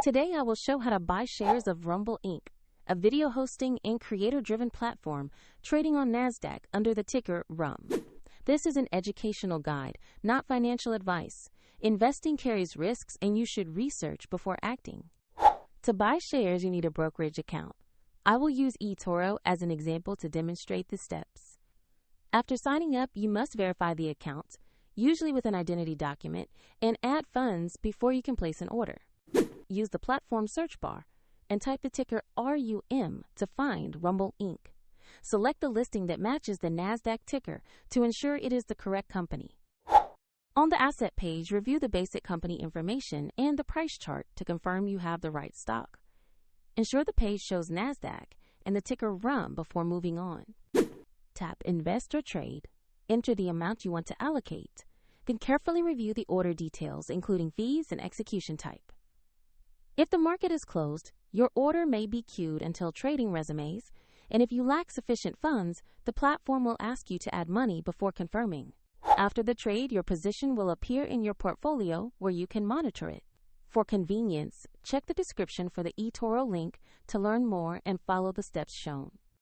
Today I will show how to buy shares of Rumble Inc., a video hosting and creator-driven platform trading on NASDAQ under the ticker RUM. This is an educational guide, not financial advice. Investing carries risks and you should research before acting. To buy shares, you need a brokerage account. I will use eToro as an example to demonstrate the steps. After signing up, you must verify the account, usually with an identity document, and add funds before you can place an order. Use the platform search bar and type the ticker RUM to find Rumble Inc. Select the listing that matches the NASDAQ ticker to ensure it is the correct company. On the asset page, review the basic company information and the price chart to confirm you have the right stock. Ensure the page shows NASDAQ and the ticker RUM before moving on. Tap Invest or Trade, enter the amount you want to allocate, then carefully review the order details, including fees and execution type. If the market is closed, your order may be queued until trading resumes, and if you lack sufficient funds, the platform will ask you to add money before confirming. After the trade, your position will appear in your portfolio where you can monitor it. For convenience, check the description for the eToro link to learn more and follow the steps shown.